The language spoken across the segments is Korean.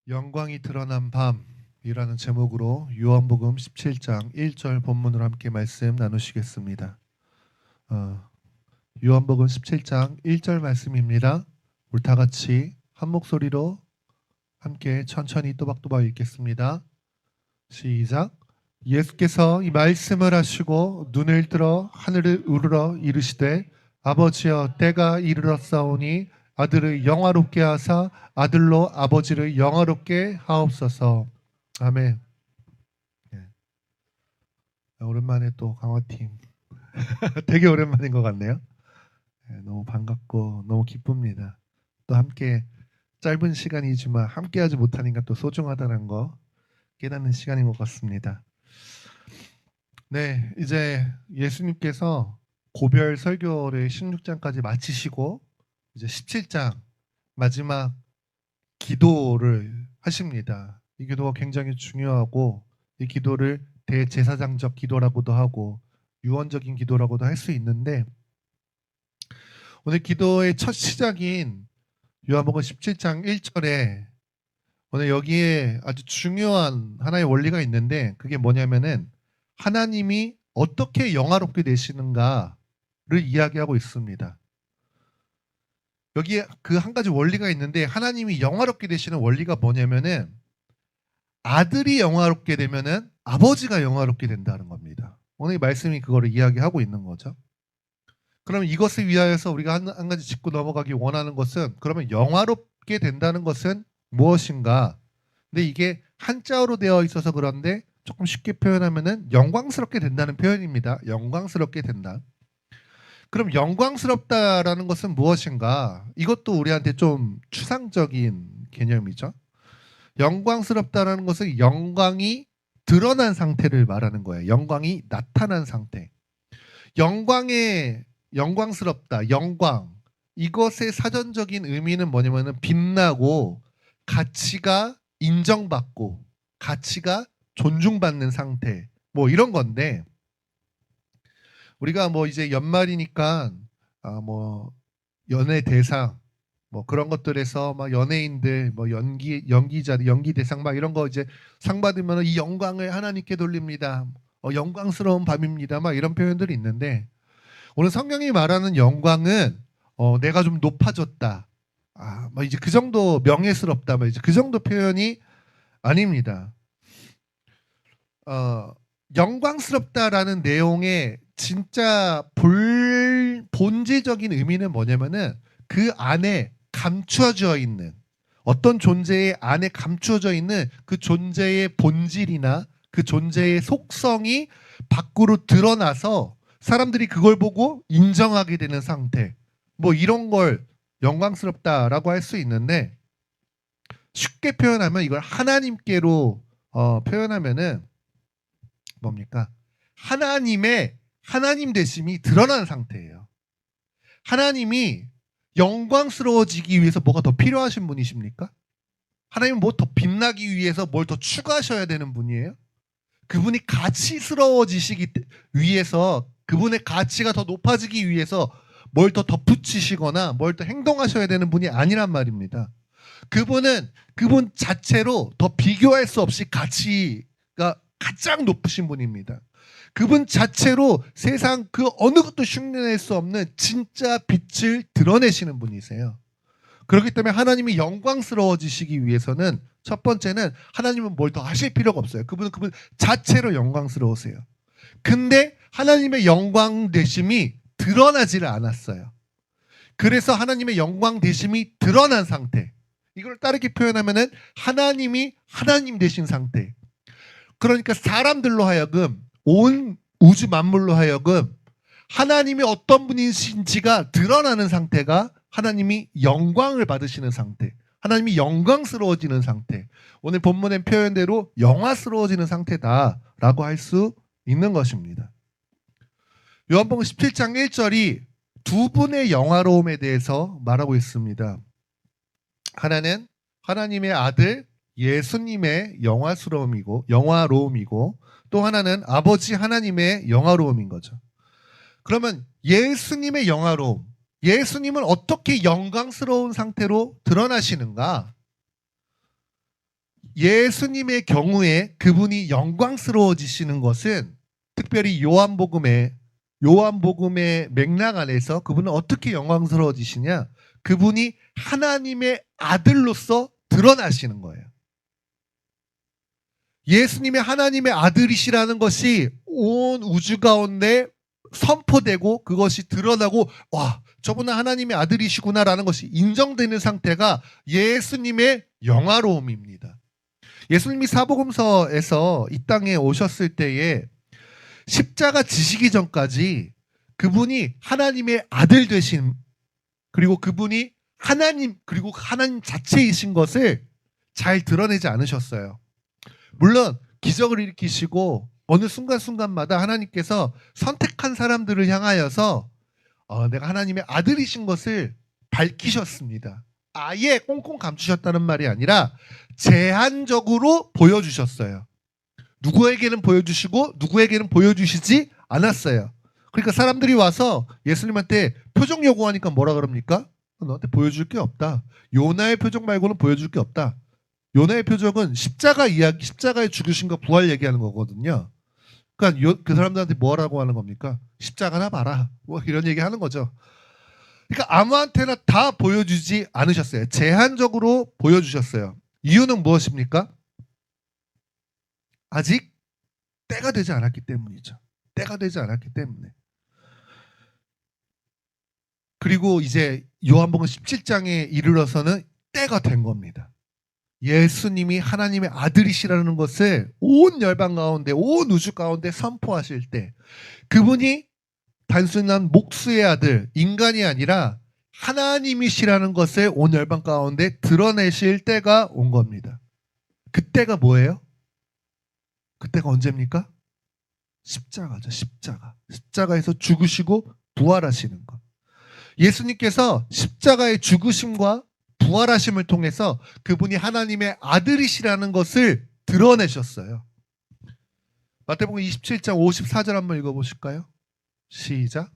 영광이 드러난 밤이라는 제목으로 요한복음 17장 1절 본문으로 함께 말씀 나누시겠습니다. 요한복음 17장 1절 말씀입니다. 우리 다 같이 한 목소리로 함께 천천히 또박또박 읽겠습니다. 시작. 예수께서 이 말씀을 하시고 눈을 들어 하늘을 우러러 이르시되 아버지여 때가 이르렀사오니 아들을 영화롭게 하사 아들로 아버지를 영화롭게 하옵소서. 아멘. 네. 오랜만에 또 강화팀 되게 오랜만인 것 같네요. 네, 너무 반갑고 너무 기쁩니다. 또 함께 짧은 시간이지만 함께하지 못하니까 또 소중하다는 거 깨닫는 시간인 것 같습니다. 네, 이제 예수님께서 고별 설교를 16장까지 마치시고 이제 17장 마지막 기도를 하십니다. 이 기도가 굉장히 중요하고 이 기도를 대제사장적 기도라고도 하고 유언적인 기도라고도 할 수 있는데 오늘 기도의 첫 시작인 요한복음 17장 1절에 오늘 여기에 아주 중요한 하나의 원리가 있는데 그게 뭐냐면은 하나님이 어떻게 영화롭게 되시는가를 이야기하고 있습니다. 여기에 그 한 가지 원리가 있는데 하나님이 영화롭게 되시는 원리가 뭐냐면은 아들이 영화롭게 되면은 아버지가 영화롭게 된다는 겁니다. 오늘 이 말씀이 그거를 이야기하고 있는 거죠. 그러면 이것을 위하여서 우리가 한 가지 짚고 넘어가기 원하는 것은 그러면 영화롭게 된다는 것은 무엇인가? 근데 이게 한자어로 되어 있어서 그런데 조금 쉽게 표현하면은 영광스럽게 된다는 표현입니다. 영광스럽게 된다. 그럼 영광스럽다라는 것은 무엇인가? 이것도 우리한테 좀 추상적인 개념이죠. 영광스럽다라는 것은 영광이 드러난 상태를 말하는 거예요. 영광이 나타난 상태. 영광스럽다, 영광. 이것의 사전적인 의미는 뭐냐면은 빛나고 가치가 인정받고 가치가 존중받는 상태. 뭐 이런 건데 우리가 뭐 이제 연말이니까 뭐 연예 대상 뭐 그런 것들에서 막 연예인들 뭐 연기자 연기 대상 막 이런 거 이제 상 받으면 이 영광을 하나님께 돌립니다. 영광스러운 밤입니다. 막 이런 표현들이 있는데 오늘 성경이 말하는 영광은 내가 좀 높아졌다. 막 이제 그 정도 명예스럽다. 막 이제 그 정도 표현이 아닙니다. 영광스럽다라는 내용의 진짜 본질적인 의미는 뭐냐면은 그 안에 감추어져 있는 어떤 존재의 안에 감추어져 있는 그 존재의 본질이나 그 존재의 속성이 밖으로 드러나서 사람들이 그걸 보고 인정하게 되는 상태. 뭐 이런 걸 영광스럽다라고 할 수 있는데 쉽게 표현하면 이걸 하나님께로 표현하면은 뭡니까? 하나님 되심이 드러난 상태예요. 하나님이 영광스러워지기 위해서 뭐가 더 필요하신 분이십니까? 하나님은 뭐 더 빛나기 위해서 뭘 더 추가하셔야 되는 분이에요? 그분이 가치스러워지시기 위해서 그분의 가치가 더 높아지기 위해서 뭘 더 덧붙이시거나 뭘 더 행동하셔야 되는 분이 아니란 말입니다. 그분은 그분 자체로 더 비교할 수 없이 가치가 가장 높으신 분입니다. 그분 자체로 세상 그 어느 것도 흉내낼 수 없는 진짜 빛을 드러내시는 분이세요. 그렇기 때문에 하나님이 영광스러워지시기 위해서는 첫 번째는 하나님은 뭘 더 하실 필요가 없어요. 그분 자체로 영광스러우세요. 근데 하나님의 영광 되심이 드러나지를 않았어요. 그래서 하나님의 영광 되심이 드러난 상태. 이걸 다르게 표현하면은 하나님이 하나님 되신 상태. 그러니까 사람들로 하여금 온 우주 만물로 하여금 하나님이 어떤 분이신지가 드러나는 상태가 하나님이 영광을 받으시는 상태. 하나님이 영광스러워지는 상태. 오늘 본문의 표현대로 영화스러워지는 상태다라고 할 수 있는 것입니다. 요한복음 17장 1절이 두 분의 영화로움에 대해서 말하고 있습니다. 하나는 하나님의 아들 예수님의 영화로움이고 또 하나는 아버지 하나님의 영화로움인 거죠. 그러면 예수님의 영화로움, 예수님은 어떻게 영광스러운 상태로 드러나시는가? 예수님의 경우에 그분이 영광스러워지시는 것은 특별히 요한복음의 맥락 안에서 그분은 어떻게 영광스러워지시냐? 그분이 하나님의 아들로서 드러나시는 거예요. 예수님의 하나님의 아들이시라는 것이 온 우주 가운데 선포되고 그것이 드러나고 와, 저분은 하나님의 아들이시구나라는 것이 인정되는 상태가 예수님의 영화로움입니다. 예수님이 사복음서에서 이 땅에 오셨을 때에 십자가 지시기 전까지 그분이 하나님의 아들 되신, 그리고 그분이 하나님, 그리고 하나님 자체이신 것을 잘 드러내지 않으셨어요. 물론 기적을 일으키시고 어느 순간순간마다 하나님께서 선택한 사람들을 향하여서 내가 하나님의 아들이신 것을 밝히셨습니다. 아예 꽁꽁 감추셨다는 말이 아니라 제한적으로 보여주셨어요. 누구에게는 보여주시고 누구에게는 보여주시지 않았어요. 그러니까 사람들이 와서 예수님한테 표정 요구하니까 뭐라 그럽니까? 너한테 보여줄 게 없다. 요나의 표정 말고는 보여줄 게 없다. 요나의 표정은 십자가 이야기, 십자가의 죽으심과 부활 얘기하는 거거든요. 그러니까 그 사람들한테 뭐라고 하는 겁니까? 십자가나 봐라. 뭐 이런 얘기 하는 거죠. 그러니까 아무한테나 다 보여주지 않으셨어요. 제한적으로 보여주셨어요. 이유는 무엇입니까? 아직 때가 되지 않았기 때문이죠. 때가 되지 않았기 때문에. 그리고 이제 요한복음 17장에 이르러서는 때가 된 겁니다. 예수님이 하나님의 아들이시라는 것을 온 열방 가운데, 온 우주 가운데 선포하실 때 그분이 단순한 목수의 아들, 인간이 아니라 하나님이시라는 것을 온 열방 가운데 드러내실 때가 온 겁니다. 그때가 뭐예요? 그때가 언제입니까? 십자가죠. 십자가. 십자가에서 죽으시고 부활하시는 것. 예수님께서 십자가의 죽으심과 부활하심을 통해서 그분이 하나님의 아들이시라는 것을 드러내셨어요. 마태복음 27장 54절 한번 읽어보실까요? 시작.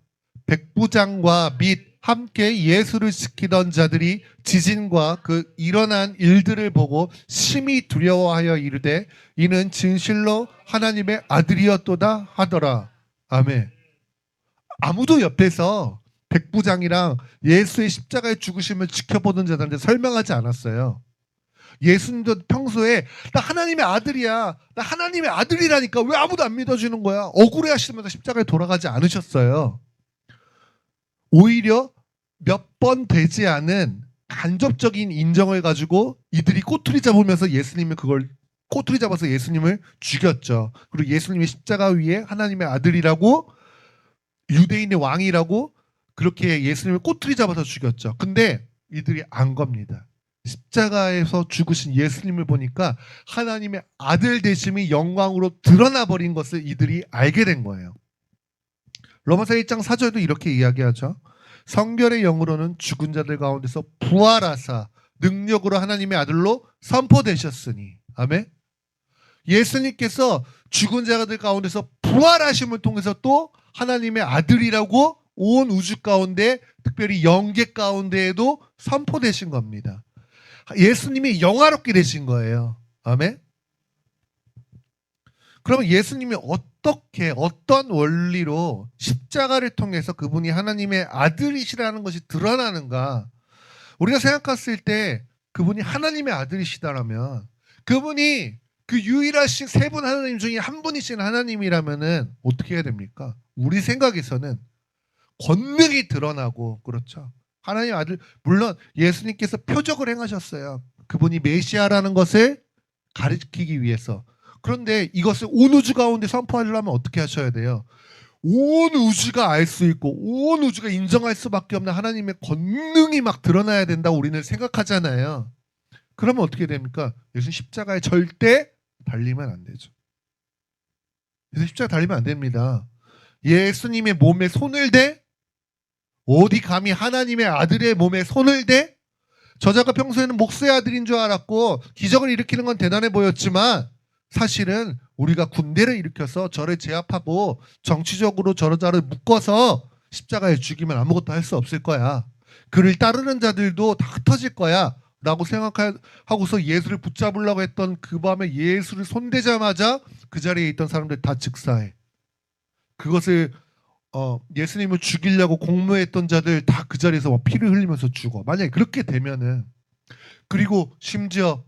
백부장과 및 함께 예수를 지키던 자들이 지진과 그 일어난 일들을 보고 심히 두려워하여 이르되 이는 진실로 하나님의 아들이었도다 하더라. 아멘. 아무도 옆에서 백부장이랑 예수의 십자가의 죽으심을 지켜보던 자들한테 설명하지 않았어요. 예수님도 평소에 나 하나님의 아들이야, 나 하나님의 아들이라니까 왜 아무도 안 믿어주는 거야? 억울해하시면서 십자가에 돌아가지 않으셨어요. 오히려 몇 번 되지 않은 간접적인 인정을 가지고 이들이 꼬투리 잡으면서 꼬투리 잡아서 예수님을 죽였죠. 그리고 예수님이 십자가 위에 하나님의 아들이라고, 유대인의 왕이라고 그렇게 예수님을 꼬투리 잡아서 죽였죠. 근데 이들이 안 겁니다. 십자가에서 죽으신 예수님을 보니까 하나님의 아들 되심이 영광으로 드러나 버린 것을 이들이 알게 된 거예요. 로마서 1장 4절도 이렇게 이야기하죠. 성결의 영으로는 죽은 자들 가운데서 부활하사 능력으로 하나님의 아들로 선포되셨으니. 아멘. 예수님께서 죽은 자들 가운데서 부활하심을 통해서 또 하나님의 아들이라고 온 우주 가운데, 특별히 영계 가운데에도 선포되신 겁니다. 예수님이 영화롭게 되신 거예요. 아멘. 그러면 예수님이 어떤 원리로 십자가를 통해서 그분이 하나님의 아들이시라는 것이 드러나는가? 우리가 생각했을 때 그분이 하나님의 아들이시다라면, 그분이 그 유일하신 세 분 하나님 중에 한 분이신 하나님이라면은 어떻게 해야 됩니까? 우리 생각에서는 권능이 드러나고, 그렇죠. 하나님 아들, 물론 예수님께서 표적을 행하셨어요. 그분이 메시아라는 것을 가르치기 위해서. 그런데 이것을 온 우주 가운데 선포하려면 어떻게 하셔야 돼요? 온 우주가 알 수 있고 온 우주가 인정할 수밖에 없는 하나님의 권능이 막 드러나야 된다고 우리는 생각하잖아요. 그러면 어떻게 됩니까? 예수 십자가에 절대 달리면 안 되죠. 예수 십자가 달리면 안 됩니다. 예수님의 몸에 손을 대? 어디 감히 하나님의 아들의 몸에 손을 대? 저자가 평소에는 목수의 아들인 줄 알았고 기적을 일으키는 건 대단해 보였지만 사실은 우리가 군대를 일으켜서 저를 제압하고 정치적으로 저자를 묶어서 십자가에 죽이면 아무것도 할 수 없을 거야. 그를 따르는 자들도 다 흩어질 거야. 라고 생각하고서 예수를 붙잡으려고 했던 그 밤에 예수를 손대자마자 그 자리에 있던 사람들 다 즉사해. 그것을 예수님을 죽이려고 공모했던 자들 다 그 자리에서 막 피를 흘리면서 죽어. 만약에 그렇게 되면은, 그리고 심지어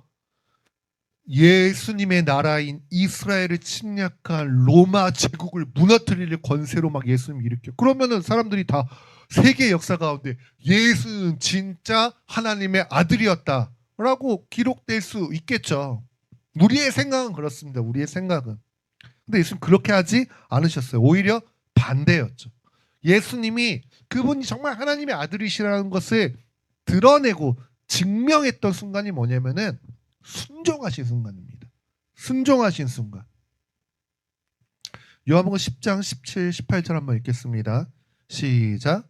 예수님의 나라인 이스라엘을 침략한 로마 제국을 무너뜨릴 권세로 막 예수님을 일으켜. 그러면은 사람들이 다 세계 역사 가운데 예수는 진짜 하나님의 아들이었다라고 기록될 수 있겠죠. 우리의 생각은 그렇습니다. 우리의 생각은. 근데 예수님 그렇게 하지 않으셨어요. 오히려 반대였죠. 예수님이 그분이 정말 하나님의 아들이시라는 것을 드러내고 증명했던 순간이 뭐냐면은 순종하신 순간입니다. 순종하신 순간. 요한복음 10장 17, 18절 한번 읽겠습니다. 시작.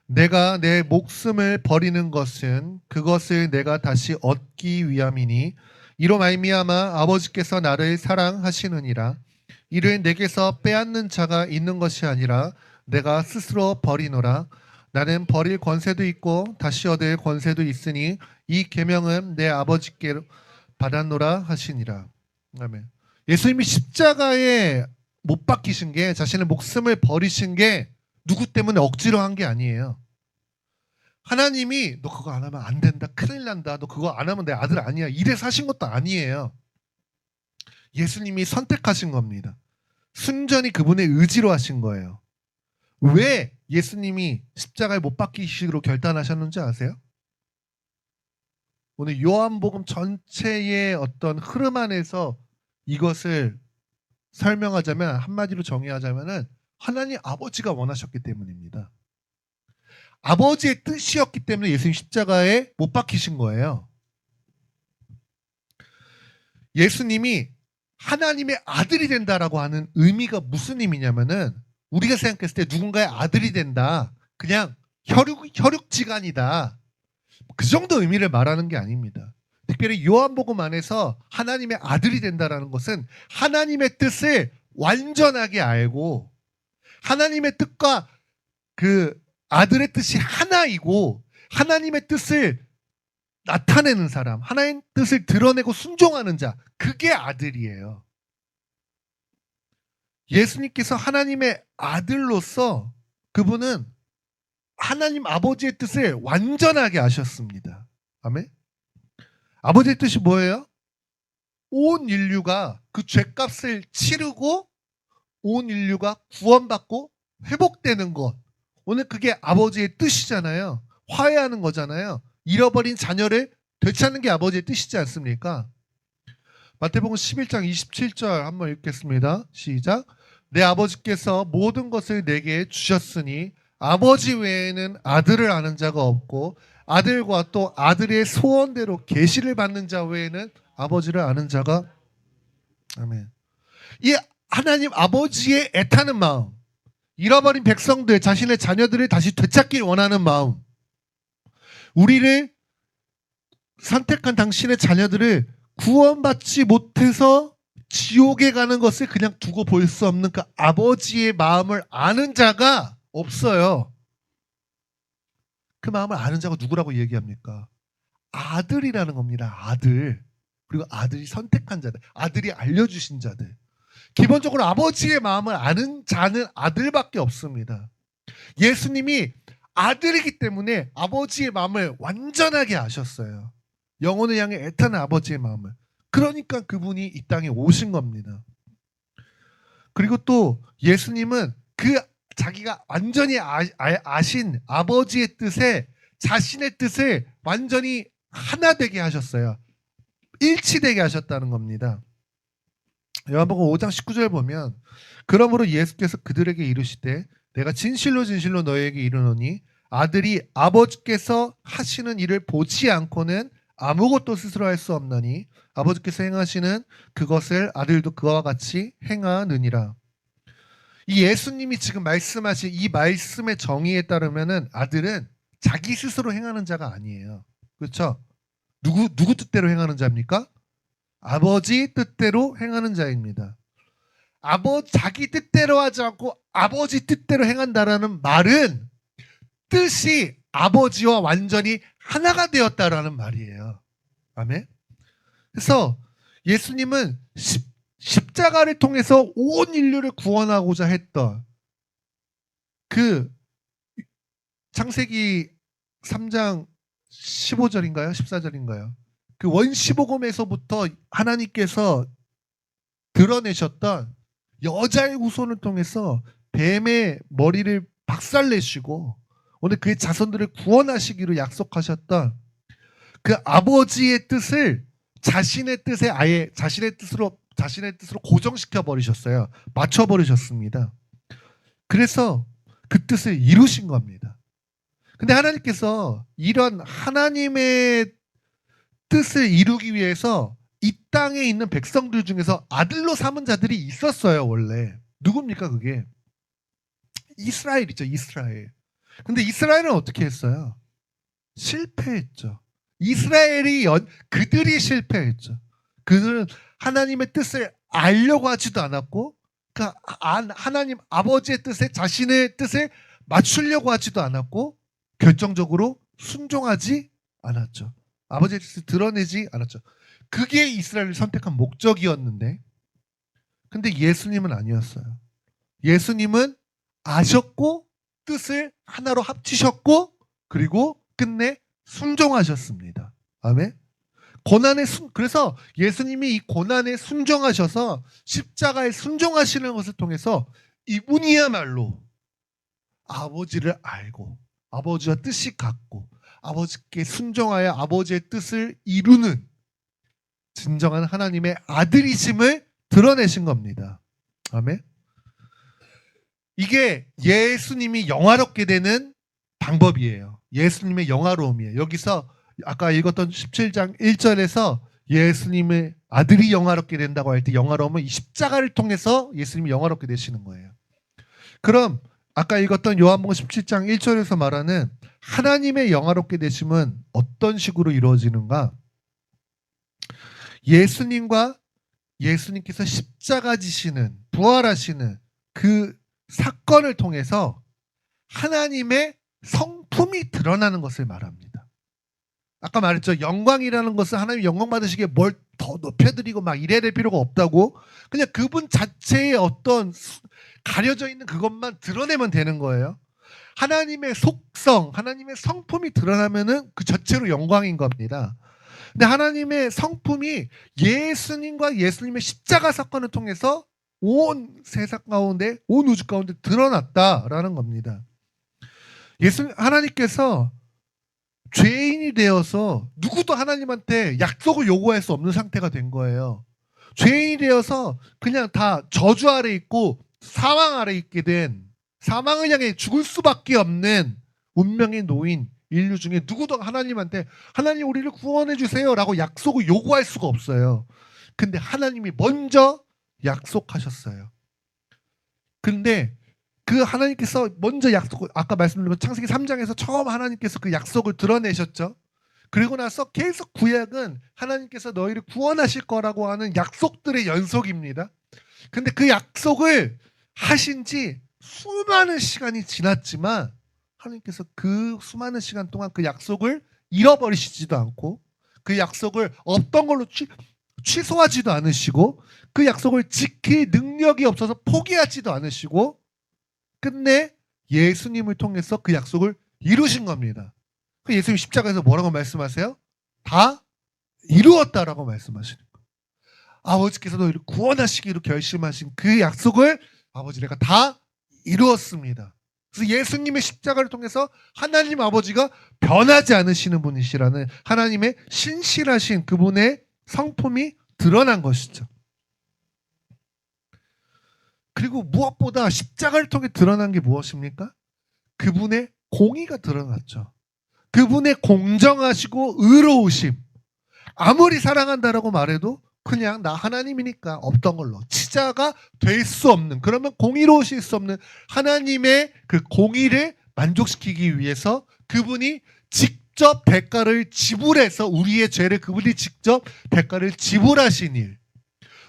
내가 내 목숨을 버리는 것은 그것을 내가 다시 얻기 위함이니 이로 말미암아 아버지께서 나를 사랑하시느니라. 이를 내게서 빼앗는 자가 있는 것이 아니라 내가 스스로 버리노라. 나는 버릴 권세도 있고 다시 얻을 권세도 있으니 이 계명은 내 아버지께 받았노라 하시니라. 아멘. 예수님이 십자가에 못 박히신 게, 자신의 목숨을 버리신 게 누구 때문에 억지로 한 게 아니에요. 하나님이 너 그거 안 하면 안 된다, 큰일 난다, 너 그거 안 하면 내 아들 아니야, 이래서 하신 것도 아니에요. 예수님이 선택하신 겁니다. 순전히 그분의 의지로 하신 거예요. 왜 예수님이 십자가에 못 박히시기로 결단하셨는지 아세요? 오늘 요한복음 전체의 어떤 흐름 안에서 이것을 설명하자면, 한마디로 정의하자면은 하나님 아버지가 원하셨기 때문입니다. 아버지의 뜻이었기 때문에 예수님 십자가에 못 박히신 거예요. 예수님이 하나님의 아들이 된다라고 하는 의미가 무슨 의미냐면은, 우리가 생각했을 때 누군가의 아들이 된다, 그냥 혈육지간이다, 그 정도 의미를 말하는 게 아닙니다. 특별히 요한복음 안에서 하나님의 아들이 된다라는 것은 하나님의 뜻을 완전하게 알고 하나님의 뜻과 그 아들의 뜻이 하나이고 하나님의 뜻을 나타내는 사람, 하나님의 뜻을 드러내고 순종하는 자, 그게 아들이에요. 예수님께서 하나님의 아들로서 그분은 하나님 아버지의 뜻을 완전하게 아셨습니다. 아멘. 아버지의 뜻이 뭐예요? 온 인류가 그 죄값을 치르고 온 인류가 구원받고 회복되는 것. 오늘 그게 아버지의 뜻이잖아요. 화해하는 거잖아요. 잃어버린 자녀를 되찾는 게 아버지의 뜻이지 않습니까? 마태복음 11장 27절 한번 읽겠습니다. 시작. 내 아버지께서 모든 것을 내게 주셨으니 아버지 외에는 아들을 아는 자가 없고 아들과 또 아들의 소원대로 계시를 받는 자 외에는 아버지를 아는 자가. 아멘. 이 하나님 아버지의 애타는 마음, 잃어버린 백성들, 자신의 자녀들을 다시 되찾길 원하는 마음, 우리를 선택한 당신의 자녀들을 구원받지 못해서 지옥에 가는 것을 그냥 두고 볼 수 없는 그 아버지의 마음을 아는 자가 없어요. 그 마음을 아는 자가 누구라고 얘기합니까? 아들이라는 겁니다. 아들. 그리고 아들이 선택한 자들, 아들이 알려주신 자들. 기본적으로 아버지의 마음을 아는 자는 아들밖에 없습니다. 예수님이 아들이기 때문에 아버지의 마음을 완전하게 아셨어요. 영혼을 향해 애타는 아버지의 마음을. 그러니까 그분이 이 땅에 오신 겁니다. 그리고 또 예수님은 그 자기가 완전히 아신 아버지의 뜻에 자신의 뜻을 완전히 하나 되게 하셨어요. 일치되게 하셨다는 겁니다. 요한복음 5장 19절 보면, 그러므로 예수께서 그들에게 이르시되 내가 진실로 진실로 너희에게 이르노니 아들이 아버지께서 하시는 일을 보지 않고는 아무것도 스스로 할 수 없나니 아버지께서 행하시는 그것을 아들도 그와 같이 행하느니라. 이 예수님이 지금 말씀하신 이 말씀의 정의에 따르면은 아들은 자기 스스로 행하는 자가 아니에요. 그렇죠? 누구 뜻대로 행하는 자입니까? 아버지 뜻대로 행하는 자입니다. 자기 뜻대로 하지 않고 아버지 뜻대로 행한다라는 말은 뜻이 아버지와 완전히 하나가 되었다라는 말이에요. 아멘. 그래서 예수님은 십자가를 통해서 온 인류를 구원하고자 했던 그 창세기 3장 15절인가요? 14절인가요? 그 원시복음에서부터 하나님께서 드러내셨던 여자의 후손을 통해서 뱀의 머리를 박살내시고 오늘 그의 자손들을 구원하시기로 약속하셨던 그 아버지의 뜻을 자신의 뜻으로 고정시켜 버리셨어요. 맞춰 버리셨습니다. 그래서 그 뜻을 이루신 겁니다. 근데 하나님께서 이런 하나님의 뜻을 이루기 위해서 이 땅에 있는 백성들 중에서 아들로 삼은 자들이 있었어요, 원래. 누굽니까, 그게? 이스라엘이죠, 이스라엘. 근데 이스라엘은 어떻게 했어요? 실패했죠. 그들이 실패했죠. 그들은 하나님의 뜻을 알려고 하지도 않았고, 하나님 아버지의 뜻에 자신의 뜻을 맞추려고 하지도 않았고, 결정적으로 순종하지 않았죠. 아버지의 뜻을 드러내지 않았죠. 그게 이스라엘을 선택한 목적이었는데, 근데 예수님은 아니었어요. 예수님은 아셨고 뜻을 하나로 합치셨고 그리고 끝내 순종하셨습니다. 아멘. 그래서 예수님이 이 고난에 순종하셔서 십자가에 순종하시는 것을 통해서 이분이야말로 아버지를 알고 아버지와 뜻이 같고 아버지께 순종하여 아버지의 뜻을 이루는 진정한 하나님의 아들이심을 드러내신 겁니다. 아멘. 이게 예수님이 영화롭게 되는 방법이에요. 예수님의 영화로움이에요. 여기서 아까 읽었던 17장 1절에서 예수님의 아들이 영화롭게 된다고 할 때 영화로움은 이 십자가를 통해서 예수님이 영화롭게 되시는 거예요. 그럼 아까 읽었던 요한복음 17장 1절에서 말하는 하나님의 영화롭게 되심은 어떤 식으로 이루어지는가? 예수님께서 십자가 지시는 부활하시는 그 사건을 통해서 하나님의 성품이 드러나는 것을 말합니다. 아까 말했죠. 영광이라는 것은 하나님 영광 받으시기에 뭘 더 높여드리고 막 이래야 될 필요가 없다고. 그냥 그분 자체의 어떤 가려져 있는 그것만 드러내면 되는 거예요. 하나님의 속성, 하나님의 성품이 드러나면은 그 자체로 영광인 겁니다. 근데 하나님의 성품이 예수님과 예수님의 십자가 사건을 통해서 온 세상 가운데, 온 우주 가운데 드러났다라는 겁니다. 하나님께서 죄인이 되어서 누구도 하나님한테 약속을 요구할 수 없는 상태가 된 거예요. 죄인이 되어서 그냥 다 저주 아래 있고 사망 아래 있게 된, 사망을 향해 죽을 수밖에 없는 운명의 노인 인류 중에 누구도 하나님한테 하나님 우리를 구원해 주세요 라고 약속을 요구할 수가 없어요. 근데 하나님이 먼저 약속하셨어요. 근데 그 하나님께서 먼저 약속을, 아까 말씀드린 창세기 3장에서 처음 하나님께서 그 약속을 드러내셨죠. 그리고 나서 계속 구약은 하나님께서 너희를 구원하실 거라고 하는 약속들의 연속입니다. 근데 그 약속을 하신 지 수많은 시간이 지났지만 하나님께서 그 수많은 시간 동안 그 약속을 잃어버리시지도 않고 그 약속을 없던 걸로 취소하지도 않으시고 그 약속을 지킬 능력이 없어서 포기하지도 않으시고 끝내 예수님을 통해서 그 약속을 이루신 겁니다. 예수님 십자가에서 뭐라고 말씀하세요? 다 이루었다라고 말씀하시는 거예요. 아버지께서 너희를 구원하시기로 결심하신 그 약속을 아버지 내가 다 이루었습니다. 그래서 예수님의 십자가를 통해서 하나님 아버지가 변하지 않으시는 분이시라는 하나님의 신실하신 그분의 성품이 드러난 것이죠. 그리고 무엇보다 십자가를 통해 드러난 게 무엇입니까? 그분의 공의가 드러났죠. 그분의 공정하시고 의로우심. 아무리 사랑한다라고 말해도 그냥 나 하나님이니까 없던 걸로 치자가 될 수 없는, 그러면 공의로우실 수 없는 하나님의 그 공의를 만족시키기 위해서 그분이 직접 대가를 지불해서 우리의 죄를 그분이 직접 대가를 지불하신 일.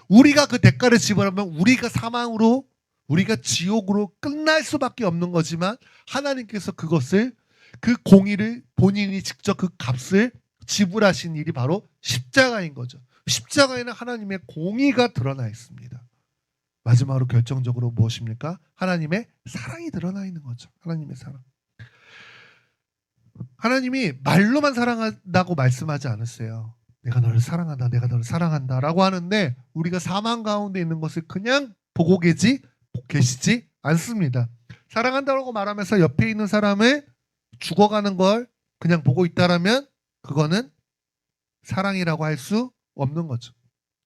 우리가 그 대가를 지불하면 우리가 사망으로, 우리가 지옥으로 끝날 수밖에 없는 거지만 하나님께서 그것을, 그 공의를 본인이 직접 그 값을 지불하신 일이 바로 십자가인 거죠. 십자가에는 하나님의 공의가 드러나 있습니다. 마지막으로 결정적으로 무엇입니까? 하나님의 사랑이 드러나 있는 거죠. 하나님의 사랑. 하나님이 말로만 사랑한다고 말씀하지 않았어요. 내가 너를 사랑한다, 내가 너를 사랑한다 라고 하는데 우리가 사망 가운데 있는 것을 그냥 보고 계시지 않습니다. 사랑한다고 말하면서 옆에 있는 사람을 죽어가는 걸 그냥 보고 있다라면 그거는 사랑이라고 할 수 없는 거죠.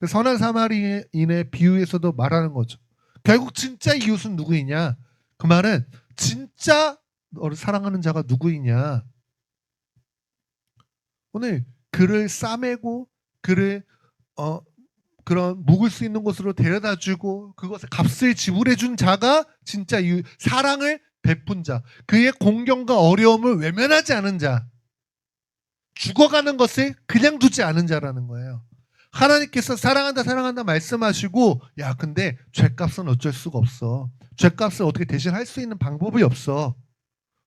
선한 사마리인의 비유에서도 말하는 거죠. 결국 진짜 이웃은 누구이냐? 그 말은 진짜 너를 사랑하는 자가 누구이냐? 오늘 그를 싸매고 그를 그런 묵을 수 있는 곳으로 데려다주고 그것에 값을 지불해준 자가 진짜 이웃, 사랑을 베푼 자, 그의 공경과 어려움을 외면하지 않은 자, 죽어가는 것을 그냥 두지 않은 자라는 거예요. 하나님께서 사랑한다 사랑한다 말씀하시고 야 근데 죗값은 어쩔 수가 없어. 죗값을 어떻게 대신할 수 있는 방법이 없어.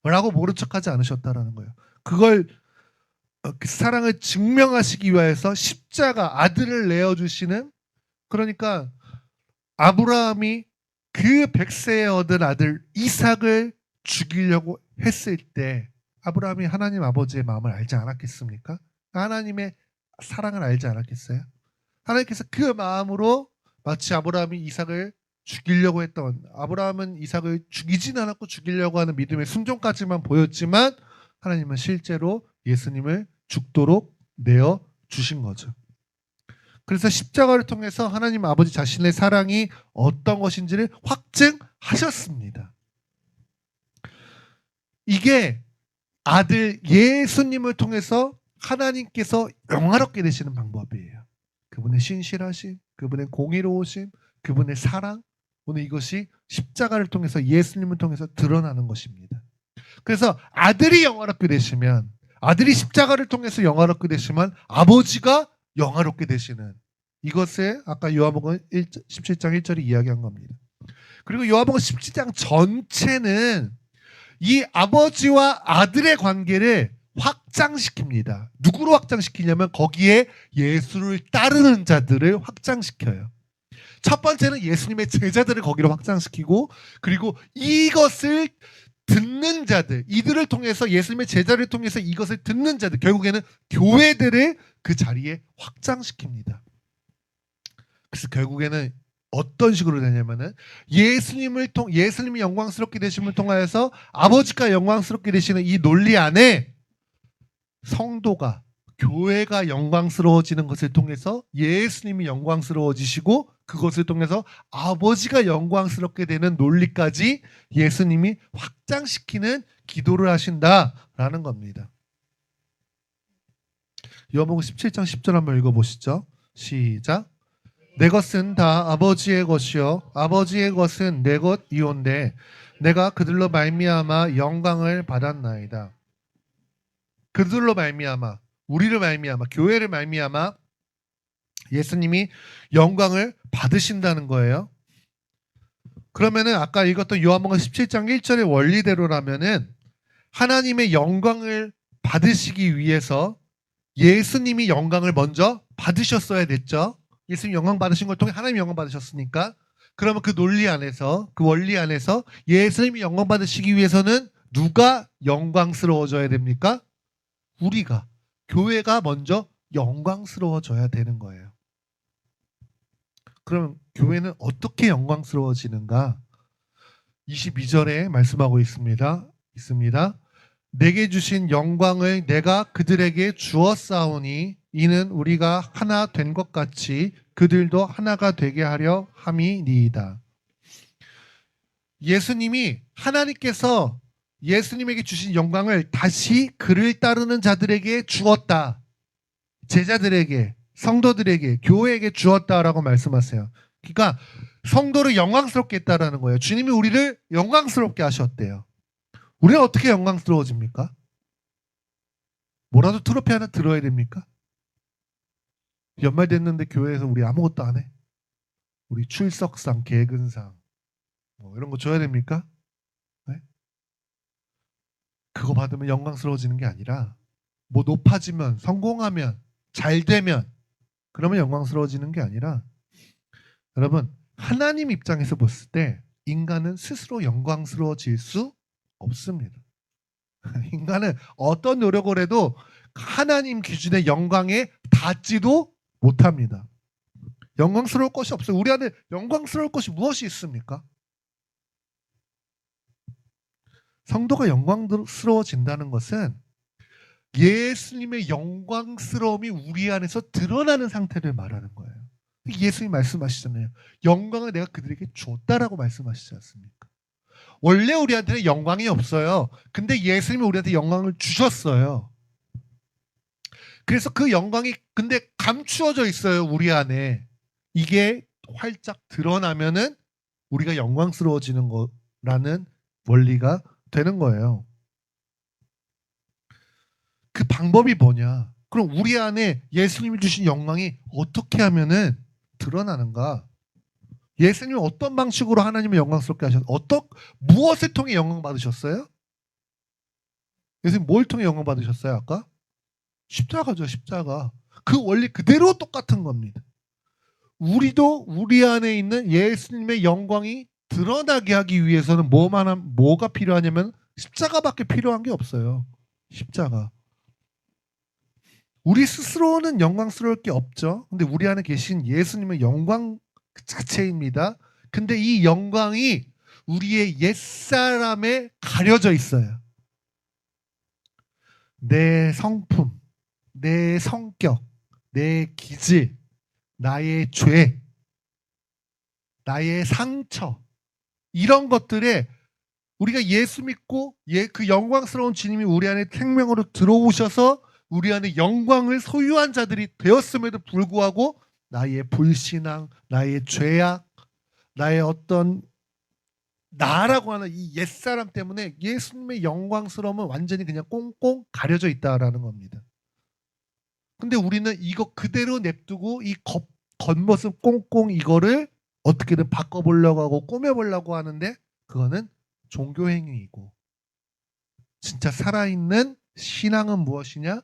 라고 모른 척하지 않으셨다라는 거예요. 그걸 그 사랑을 증명하시기 위해서 십자가 아들을 내어주시는, 그러니까 아브라함이 그 100세에 얻은 아들 이삭을 죽이려고 했을 때 아브라함이 하나님 아버지의 마음을 알지 않았겠습니까? 하나님의 사랑을 알지 않았겠어요? 하나님께서 그 마음으로 마치 아브라함이 이삭을 죽이려고 했던, 아브라함은 이삭을 죽이진 않았고 죽이려고 하는 믿음의 순종까지만 보였지만 하나님은 실제로 예수님을 죽도록 내어 주신 거죠. 그래서 십자가를 통해서 하나님 아버지 자신의 사랑이 어떤 것인지를 확증하셨습니다. 이게 아들 예수님을 통해서 하나님께서 영화롭게 되시는 방법이에요. 그분의 신실하심, 그분의 공의로우심, 그분의 사랑, 오늘 이것이 십자가를 통해서 예수님을 통해서 드러나는 것입니다. 그래서 아들이 영화롭게 되시면, 아들이 십자가를 통해서 영화롭게 되시면 아버지가 영화롭게 되시는, 이것을 아까 요한복음 17장 1절에 이야기한 겁니다. 그리고 요한복음 17장 전체는 이 아버지와 아들의 관계를 확장시킵니다. 누구로 확장시키냐면 거기에 예수를 따르는 자들을 확장시켜요. 첫 번째는 예수님의 제자들을 거기로 확장시키고, 그리고 이것을 듣는 자들, 이들을 통해서 예수님의 제자를 통해서 이것을 듣는 자들, 결국에는 교회들을 그 자리에 확장시킵니다. 그래서 결국에는 어떤 식으로 되냐면은 예수님이 영광스럽게 되심을 통하여서 아버지가 영광스럽게 되시는 이 논리 안에 성도가, 교회가 영광스러워지는 것을 통해서 예수님이 영광스러워지시고, 그것을 통해서 아버지가 영광스럽게 되는 논리까지 예수님이 확장시키는 기도를 하신다라는 겁니다. 요한복음 17장 10절 한번 읽어보시죠. 시작. 내 것은 다 아버지의 것이요 아버지의 것은 내 것이온데 내가 그들로 말미암아 영광을 받았나이다. 그들로 말미암아, 우리를 말미암아, 교회를 말미암아 예수님이 영광을 받으신다는 거예요. 그러면은 아까 읽었던 요한복음 17장 1절의 원리대로라면은 하나님의 영광을 받으시기 위해서 예수님이 영광을 먼저 받으셨어야 됐죠. 예수님 영광 받으신 걸 통해 하나님이 영광 받으셨으니까, 그러면 그 논리 안에서, 그 원리 안에서 예수님이 영광 받으시기 위해서는 누가 영광스러워져야 됩니까? 우리가, 교회가 먼저 영광스러워져야 되는 거예요. 그럼 교회는 어떻게 영광스러워지는가? 22절에 말씀하고 있습니다. 내게 주신 영광을 내가 그들에게 주었사오니 이는 우리가 하나 된 것 같이 그들도 하나가 되게 하려 함이니이다. 예수님이, 하나님께서 예수님에게 주신 영광을 다시 그를 따르는 자들에게 주었다. 제자들에게, 성도들에게, 교회에게 주었다라고 말씀하세요. 그러니까 성도를 영광스럽게 했다라는 거예요. 주님이 우리를 영광스럽게 하셨대요. 우리는 어떻게 영광스러워집니까? 뭐라도 트로피 하나 들어야 됩니까? 연말 됐는데 교회에서 우리 아무것도 안 해? 우리 출석상, 개근상 뭐 이런 거 줘야 됩니까? 네? 그거 받으면 영광스러워지는 게 아니라 뭐 높아지면, 성공하면, 잘 되면 그러면 영광스러워지는 게 아니라, 여러분, 하나님 입장에서 봤을 때 인간은 스스로 영광스러워질 수 없습니다. 인간은 어떤 노력을 해도 하나님 기준의 영광에 닿지도 못합니다. 영광스러울 것이 없어요. 우리 안에 영광스러울 것이 무엇이 있습니까? 성도가 영광스러워진다는 것은 예수님의 영광스러움이 우리 안에서 드러나는 상태를 말하는 거예요. 예수님 말씀하시잖아요. 영광을 내가 그들에게 줬다라고 말씀하시지 않습니까? 원래 우리한테는 영광이 없어요. 근데 예수님이 우리한테 영광을 주셨어요. 그래서 그 영광이 근데 감추어져 있어요. 우리 안에. 이게 활짝 드러나면은 우리가 영광스러워지는 거라는 원리가 되는 거예요. 그 방법이 뭐냐? 그럼 우리 안에 예수님이 주신 영광이 어떻게 하면은 드러나는가? 예수님이 어떤 방식으로 하나님을 영광스럽게 하셨어요? 무엇을 통해 영광 받으셨어요? 예수님 뭘 통해 영광 받으셨어요? 아까? 십자가죠, 십자가. 그 원리 그대로 똑같은 겁니다. 우리도 우리 안에 있는 예수님의 영광이 드러나게 하기 위해서는 뭐가 필요하냐면 십자가밖에 필요한 게 없어요. 십자가. 우리 스스로는 영광스러울 게 없죠. 근데 우리 안에 계신 예수님의 영광 그 자체입니다. 근데 이 영광이 우리의 옛사람에 가려져 있어요. 내 성품, 내 성격, 내 기질, 나의 죄, 나의 상처, 이런 것들에 우리가 예수 믿고 그 영광스러운 주님이 우리 안에 생명으로 들어오셔서 우리 안에 영광을 소유한 자들이 되었음에도 불구하고 나의 불신앙, 나의 죄악, 나의 어떤 나라고 하는 이 옛사람 때문에 예수님의 영광스러움은 완전히 그냥 꽁꽁 가려져 있다라는 겁니다. 근데 우리는 이거 그대로 냅두고 이 겉모습 꽁꽁 이거를 어떻게든 바꿔보려고 하고 꾸며보려고 하는데 그거는 종교행위이고, 진짜 살아있는 신앙은 무엇이냐?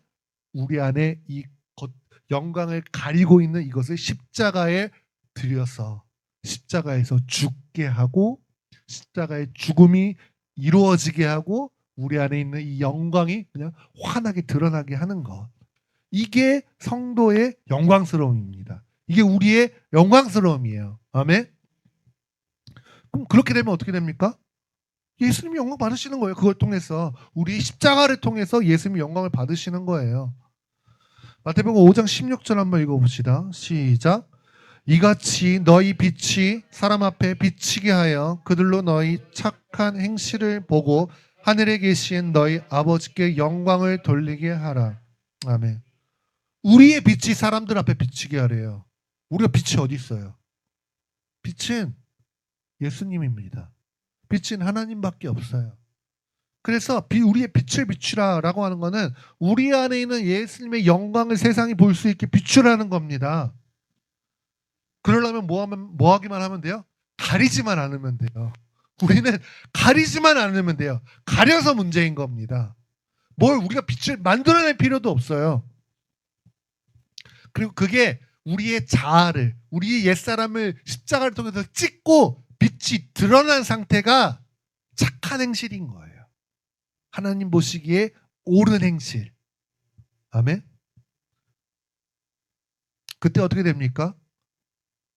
우리 안에 이 영광을 가리고 있는 이것을 십자가에 들여서 십자가에서 죽게 하고 십자가의 죽음이 이루어지게 하고 우리 안에 있는 이 영광이 그냥 환하게 드러나게 하는 것. 이게 성도의 영광스러움입니다. 이게 우리의 영광스러움이에요. 아멘. 그럼 그렇게 되면 어떻게 됩니까? 예수님이 영광 받으시는 거예요. 그걸 통해서 우리 십자가를 통해서 예수님이 영광을 받으시는 거예요. 마태복음 5장 16절 한번 읽어봅시다. 시작. 이같이 너희 빛이 사람 앞에 비치게 하여 그들로 너희 착한 행실을 보고 하늘에 계신 너희 아버지께 영광을 돌리게 하라. 아멘. 우리의 빛이 사람들 앞에 비치게 하래요. 우리가 빛이 어디 있어요? 빛은 예수님입니다. 빛은 하나님밖에 없어요. 그래서 우리의 빛을 비추라라고 하는 것은 우리 안에 있는 예수님의 영광을 세상이 볼 수 있게 비추라는 겁니다. 그러려면 뭐 하기만 하면 돼요? 가리지만 않으면 돼요. 우리는 가리지만 않으면 돼요. 가려서 문제인 겁니다. 뭘 우리가 빛을 만들어낼 필요도 없어요. 그리고 그게 우리의 자아를, 우리의 옛사람을 십자가를 통해서 찍고 빛이 드러난 상태가 착한 행실인 거예요. 하나님 보시기에 옳은 행실. 아멘. 그때 어떻게 됩니까?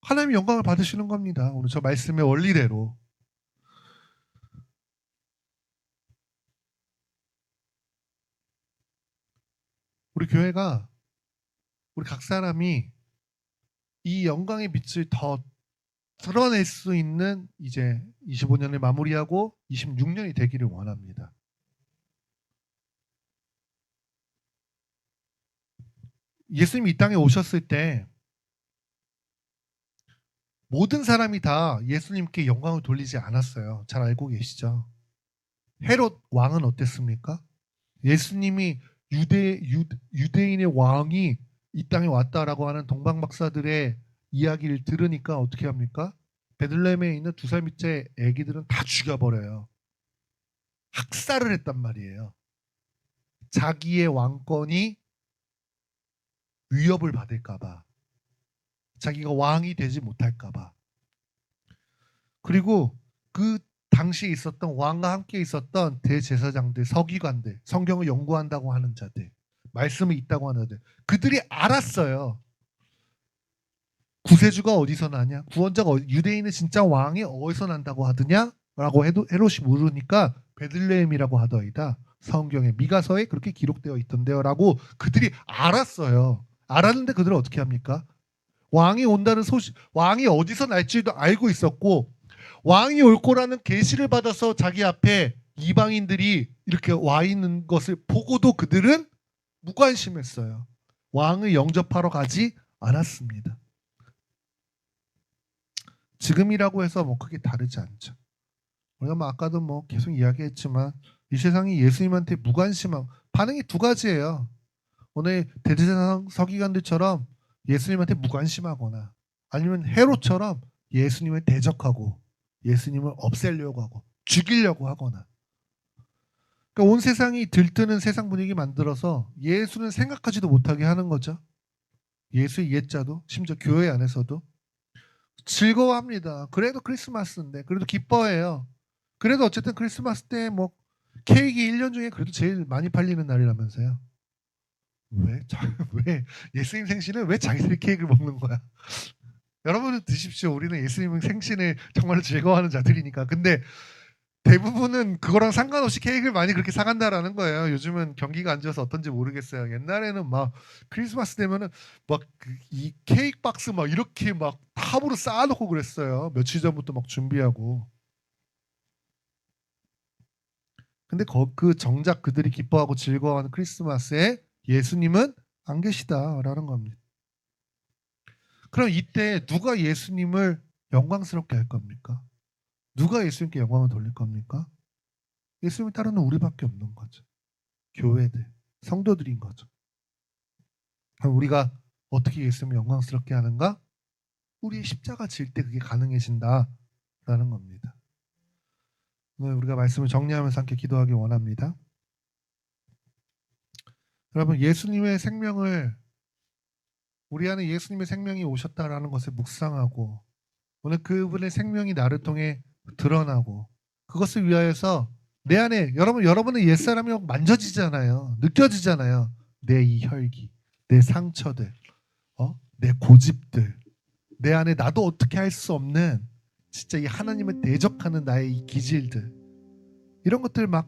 하나님의 영광을 받으시는 겁니다. 오늘 저 말씀의 원리대로. 우리 교회가, 우리 각 사람이 이 영광의 빛을 더 드러낼 수 있는 이제 25년을 마무리하고 26년이 되기를 원합니다. 예수님이 이 땅에 오셨을 때 모든 사람이 다 예수님께 영광을 돌리지 않았어요. 잘 알고 계시죠? 헤롯 왕은 어땠습니까? 예수님이 유대인의 왕이 이 땅에 왔다라고 하는 동방박사들의 이야기를 들으니까 어떻게 합니까? 베들레헴에 있는 2살 밑째 애기들은 다 죽여버려요. 학살을 했단 말이에요. 자기의 왕권이 위협을 받을까봐, 자기가 왕이 되지 못할까봐. 그리고 그 당시에 있었던 왕과 함께 있었던 대제사장들, 서기관들, 성경을 연구한다고 하는 자들, 말씀이 있다고 하는 자들, 그들이 알았어요. 구세주가 어디서 나냐? 구원자가 유대인의 진짜 왕이 어디서 난다고 하더냐? 라고 해도 헤롯이 물으니까 베들레헴이라고 하더이다. 성경에 미가서에 그렇게 기록되어 있던데요. 라고 그들이 알았어요. 알았는데 그들은 어떻게 합니까? 왕이 온다는 소식, 왕이 어디서 날지도 알고 있었고, 왕이 올 거라는 계시를 받아서 자기 앞에 이방인들이 이렇게 와 있는 것을 보고도 그들은 무관심했어요. 왕을 영접하러 가지 않았습니다. 지금이라고 해서 뭐 크게 다르지 않죠. 우리가 뭐 아까도 뭐 계속 이야기했지만 이 세상이 예수님한테 무관심한 반응이 두 가지예요. 오늘 대제사장 서기관들처럼 예수님한테 무관심하거나, 아니면 헤롯처럼 예수님을 대적하고 예수님을 없애려고 하고 죽이려고 하거나. 그러니까 온 세상이 들뜨는 세상 분위기 만들어서 예수는 생각하지도 못하게 하는 거죠. 예수의 옛자도, 심지어 교회 안에서도 즐거워합니다. 그래도 크리스마스인데, 그래도 기뻐해요. 그래도 어쨌든 크리스마스 때 뭐 케이크 1년 중에 그래도 제일 많이 팔리는 날이라면서요. 왜? 왜 예수님 생신을 왜 자기들이 케이크를 먹는 거야? 여러분은 드십시오. 우리는 예수님 생신을 정말로 즐거워하는 자들이니까. 근데 대부분은 그거랑 상관없이 케이크를 많이 그렇게 사간다라는 거예요. 요즘은 경기가 안 좋아서 어떤지 모르겠어요. 옛날에는 막 크리스마스 되면은 막 이 케이크 박스 막 이렇게 막 탑으로 쌓아놓고 그랬어요. 며칠 전부터 막 준비하고. 근데 그 정작 그들이 기뻐하고 즐거워하는 크리스마스에 예수님은 안 계시다라는 겁니다. 그럼 이때 누가 예수님을 영광스럽게 할 겁니까? 누가 예수님께 영광을 돌릴 겁니까? 예수님을 따르는 우리밖에 없는 거죠. 교회들, 성도들인 거죠. 그럼 우리가 어떻게 예수님을 영광스럽게 하는가? 우리의 십자가 질 때 그게 가능해진다라는 겁니다. 오늘 우리가 말씀을 정리하면서 함께 기도하기 원합니다. 여러분, 예수님의 생명을, 우리 안에 예수님의 생명이 오셨다라는 것을 묵상하고, 오늘 그분의 생명이 나를 통해 드러나고, 그것을 위하여서 내 안에, 여러분의 옛사람이 만져지잖아요. 느껴지잖아요. 내 이 혈기, 내 상처들, 내 고집들, 내 안에 나도 어떻게 할 수 없는 진짜 이 하나님을 대적하는 나의 이 기질들, 이런 것들 막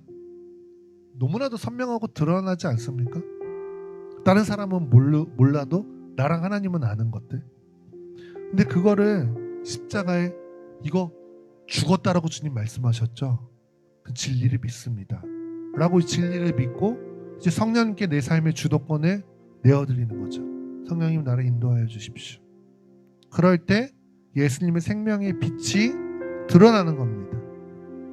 너무나도 선명하고 드러나지 않습니까? 다른 사람은 몰라도 나랑 하나님은 아는 것들. 근데 그거를 십자가에, 이거 죽었다라고 주님 말씀하셨죠. 그 진리를 믿습니다. 라고 진리를 믿고 이제 성령님께 내 삶의 주도권을 내어드리는 거죠. 성령님 나를 인도하여 주십시오. 그럴 때 예수님의 생명의 빛이 드러나는 겁니다.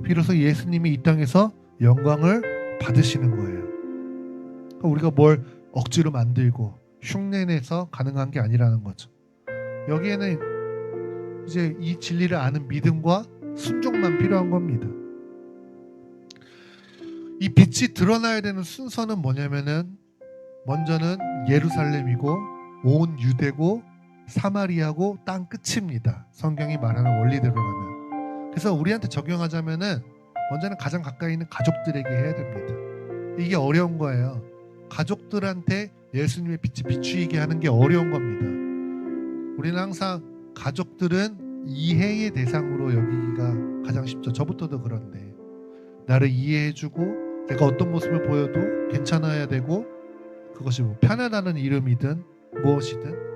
비로소 예수님이 이 땅에서 영광을 받으시는 거예요. 그러니까 우리가 뭘 억지로 만들고 흉내내서 가능한 게 아니라는 거죠. 여기에는 이제 이 진리를 아는 믿음과 순종만 필요한 겁니다. 이 빛이 드러나야 되는 순서는 뭐냐면은, 먼저는 예루살렘이고 온 유대고 사마리아고 땅 끝입니다. 성경이 말하는 원리대로라면. 그래서 우리한테 적용하자면은 먼저는 가장 가까이 있는 가족들에게 해야 됩니다. 이게 어려운 거예요. 가족들한테 예수님의 빛이 비추이게 하는 게 어려운 겁니다. 우리는 항상 가족들은 이해의 대상으로 여기기가 가장 쉽죠. 저부터도 그런데 나를 이해해주고 내가 어떤 모습을 보여도 괜찮아야 되고, 그것이 뭐 편안하는 이름이든 무엇이든.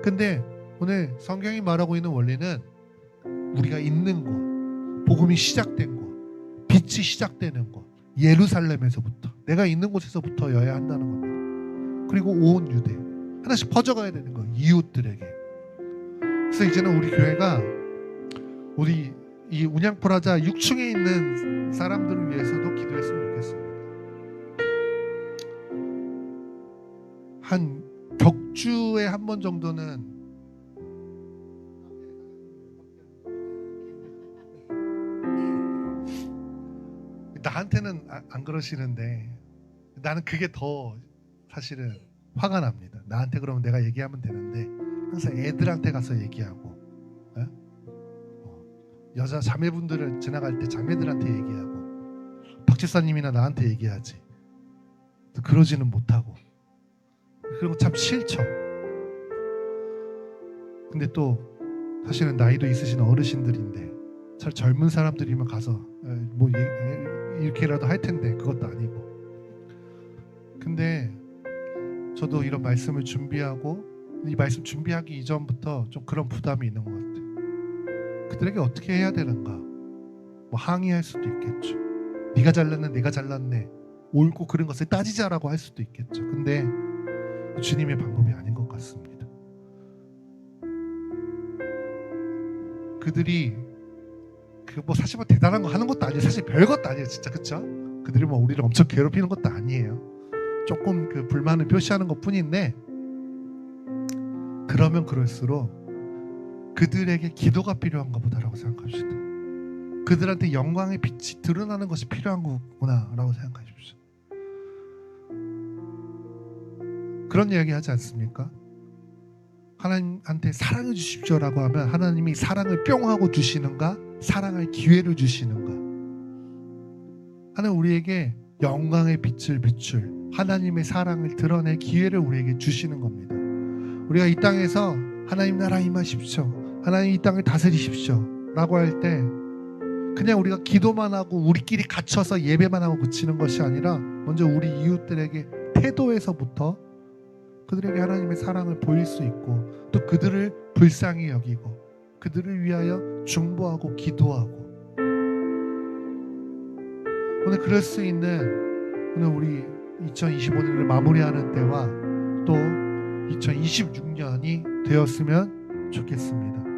근데 오늘 성경이 말하고 있는 원리는 우리가 있는 곳, 복음이 시작된 곳, 빛이 시작되는 곳, 예루살렘에서부터, 내가 있는 곳에서부터여야 한다는 겁니다. 그리고 온 유대, 하나씩 퍼져가야 되는 거예요. 이웃들에게. 그래서 이제는 우리 교회가 우리 이 운양프라자 6층에 있는 사람들을 위해서도 기도했으면 좋겠습니다. 한 격주에 한 번 정도는 나한테는 안 그러시는데 나는 그게 더 사실은 화가 납니다. 나한테 그러면 내가 얘기하면 되는데 항상 애들한테 가서 얘기하고, 에? 여자 자매분들을 지나갈 때 자매들한테 얘기하고, 박지사님이나 나한테 얘기하지. 그러지는 못하고. 그런 거 참 싫죠. 근데 또 사실은 나이도 있으신 어르신들인데 젊은 사람들이면 가서 뭐 이렇게라도 할 텐데 그것도 아니고. 근데 저도 이런 말씀을 준비하고 이 말씀 준비하기 이전부터 좀 그런 부담이 있는 것 같아요. 그들에게 어떻게 해야 되는가? 뭐 항의할 수도 있겠죠. 네가 잘났네, 내가 잘났네, 옳고 그른 것을 따지자라고 할 수도 있겠죠. 근데 주님의 방법이 아닌 것 같습니다. 그들이 뭐 사실 뭐 대단한 거 하는 것도 아니에요. 사실 별 것도 아니에요, 진짜. 그렇죠? 그들이 뭐 우리를 엄청 괴롭히는 것도 아니에요. 조금 그 불만을 표시하는 것뿐인데, 그러면 그럴수록 그들에게 기도가 필요한가 보다라고 생각합시다. 그들한테 영광의 빛이 드러나는 것이 필요한 거구나라고 생각하십시오. 그런 이야기 하지 않습니까? 하나님한테 사랑해 주십시오라고 하면 하나님이 사랑을 뿅 하고 주시는가, 사랑할 기회를 주시는가? 하나님 우리에게 영광의 빛을 비출 하나님의 사랑을 드러낼 기회를 우리에게 주시는 겁니다. 우리가 이 땅에서 하나님 나라 임하십시오, 하나님 이 땅을 다스리십시오 라고 할 때 그냥 우리가 기도만 하고 우리끼리 갇혀서 예배만 하고 그치는 것이 아니라 먼저 우리 이웃들에게 태도에서부터 그들에게 하나님의 사랑을 보일 수 있고, 또 그들을 불쌍히 여기고 그들을 위하여 중보하고 기도하고, 오늘 그럴 수 있는 오늘 우리 2025년을 마무리하는 때와 또 2026년이 되었으면 좋겠습니다.